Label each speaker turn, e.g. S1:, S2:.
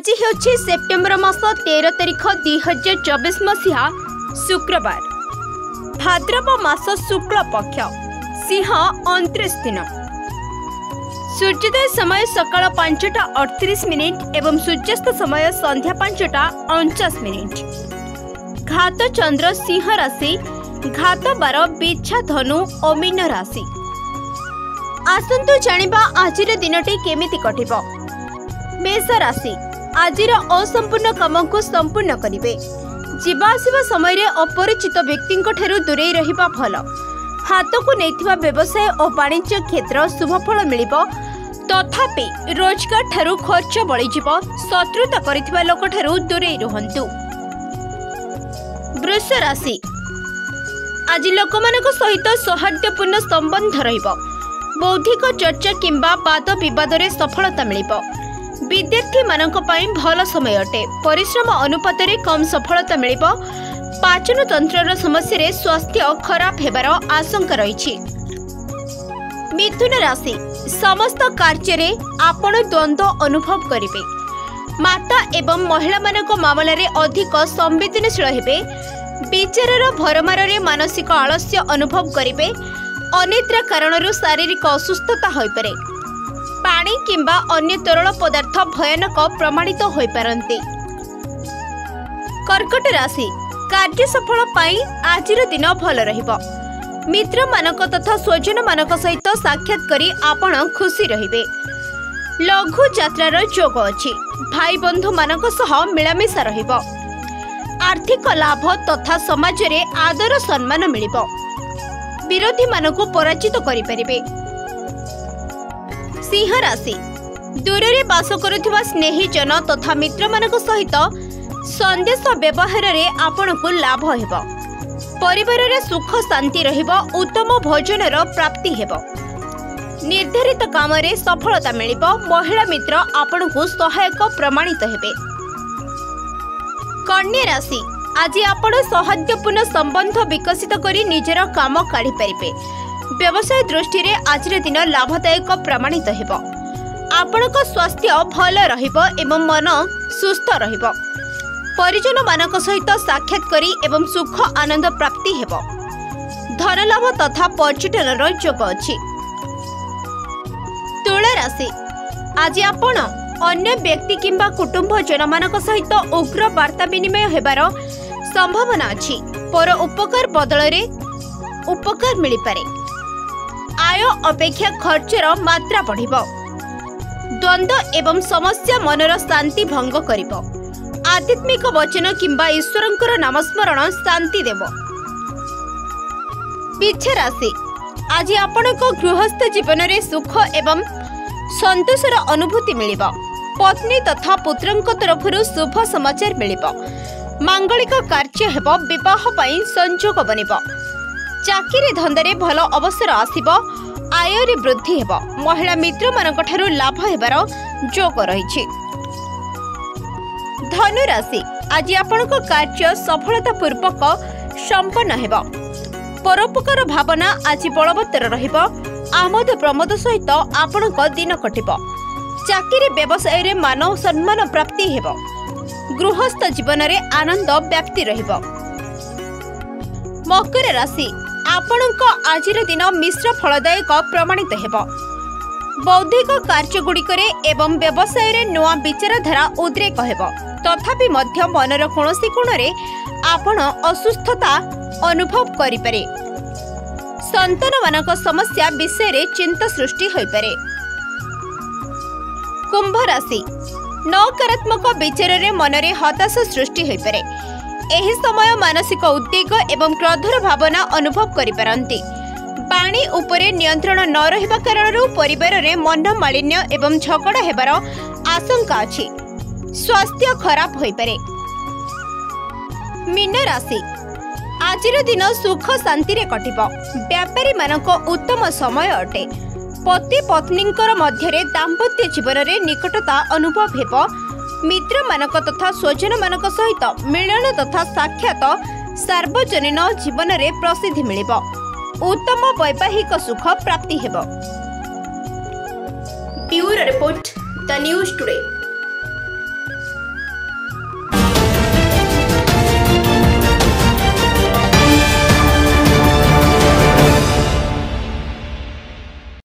S1: आज ହେଉଛି ସେପ୍ଟେମ୍ବର ମାସ 13 ତାରିଖ 2024 ମସିହା शुक्रवार भाद्रव मास शुक्ल पक्ष सिंह 29 दिन। सूर्योदय समय सकाळ 5:38 एवं सूर्यास्त समय संध्या 5:49। घात चंद्र सिंह राशि, घात 12 बिच्छा धनु और मीन राशि। आसंतु जानिबा आजिर दिनटी केमिति कटिबो। मेष राशि आजिर असंपूर्ण काम को संपूर्ण करिवे। जीवाआसिबा समय रे अपरिचित व्यक्ति ठारू दूरे रहिबा भल। हाथ को नैथिबा व्यवसाय और वाणिज्य क्षेत्र शुभफल मिलिबो। तथापि रोजगार ठारू खर्च बढ़िजिबो। शत्रुता करिथिबा लोक ठारू दूरे रुहंतु। वृष राशि आज लोकमानक सहित सौहार्द्यपूर्ण संबंध रहिबो। बौद्धिक चर्चा किंबा वाद विवाद रे सफलता मिलिबो। विद्यार्थी मानक पई भल समय अटे। परिश्रम अनुपात रे कम सफलता मिलिबो। पाचन तंत्र समस्या रे स्वास्थ्य खराब हेबार आशंका रहिछि। मिथुन राशि समस्त कार्य रे आपण द्वंद्व अनुभव करिवे। माता एवं महिला मानक मामला रे अधिक संवेदनशील हेबे। विचारर भरमार रे मानसिक आलस्य अनुभव करिवे। अनिद्रा कारणरू शारीरिक असुस्थता होई पारे। पानी किंबा अन्य तरल पदार्थ भयानक प्रमाणित होई पारंती। कर्कट राशि कार्य सफल पाई आजिर दिन भल रहिबो। मित्र मानक तथा स्वजन मानक सहित साक्षात करी आपण खुशी रहिबे। लघु यात्रार जोग अछि। भाई बंधु मानक सह मिलामिशा रहिबो। आर्थिक लाभ तथा समाज रे आदर सम्मान मिलिबो। विरोधी मानक पराजित करि परिबे। सिंह राशि दूर रे बास करुथिबा स्नेही जन तथा मित्र मानक सहित संदेश व्यवहार रे आपण को लाभ हेबो। परिवार रे सुख शांति रहिबो। उत्तम भोजनर प्राप्ति हेबो। निर्धारित काम रे सफलता मिलिबो। महिला मित्र आपण को सहायक प्रमाणित हेबे। कन्या राशि आज आपण सौहार्द्यपूर्ण संबंध विकसित करी निजर काम काढी परिबे। व्यवसाय दृष्टि रे आजिर दिन लाभदायक प्रमाणित हेबो। आपणक स्वास्थ्य भल रहिबो एवं मन सुस्थ रहिबो। परिजन मानक सहित साक्षात करी एवं सुख आनंद प्राप्ति हेबो। धन लाभ तथा पर्यटनर जोग अछि। तुला राशि आज आपण अन्य व्यक्ति किंबा कुटुंब जन मानक सहित उग्र वार्ता विनिमय हेबार संभावना अछि। पर उपकार बदल रे उपकार मिलि पारे। आय अपेक्षा खर्चर मात्रा बढ़िबो। द्वंद्व एवं समस्या मनर शांति भंग करिबो। आध्यात्मिक वचन किंबा ईश्वरंकर नामस्मरण शांति देबो। वृक्ष राशि आज आपणक गृहस्थ जीवन रे सुख एवं संतोषर अनुभूति मिलिबो। पत्नी तथा पुत्रंक तरफरु शुभ समाचार मिलिबो। मांगलिक कार्य हेबो। विवाह पई संयोग बनिबो। चाकरी धंदारे भल अवसर आसिबो। आय रे वृद्धि हेबो। महिला मित्र मानक ठारू लाभ हेबार जोग रहिछि। धनु राशि आज आपनक कार्य सफलता पूर्वक संपन्न हेबो। परोपकार भावना आज बलवत्तर रहिबो। आमोद प्रमोद सहित आपनक दिन कटिबो। चाकरी व्यवसाय रे मान सम्मान प्राप्ति हेबो। गृहस्थ जीवन रे आनंद व्याप्ति रहिबो। मकर राशि आपणक आजिर दिन मिश्र फलदायक प्रमाणित हेबो। बौद्धिक कार्य गुड़िकरे एवं व्यवसाय रे नुआ विचारधारा उद्रेक हेबो। तथापि मध्य मनर कोनोसी कोणरे आपण असुस्थता अनुभव करि पारे। संतान मानक समस्या विषय रे चिंता सृष्टि होई पारे। कुंभ राशि नकारात्मक विचार रे मनरे हताशा सृष्टि होई पारे। एही समय मानसिक उद्वेग एवं क्रोधर भावना अनुभव करि पारंती। पानी उपरे नियंत्रण न रहिबा कारणरू परिवार रे मन मालिन्य एवं झगड़ा हेबार आशंका अछि। स्वास्थ्य खराब होई पारे। मीन राशि आजिर दिन सुख शांति रे कटिबो। व्यापारी मानक उत्तम समय अटे। पति पत्नींकर मध्यरे दाम्पत्य जीवन रे निकटता अनुभव हेबो। मित्र मानक तथा स्वजन मानक सहित मिलन तथा साक्षात सार्वजनीन जीवन रे प्रसिद्धि मिलिबो। उत्तम वैवाहिक सुख प्राप्ति हेबो। Bureau report the news today.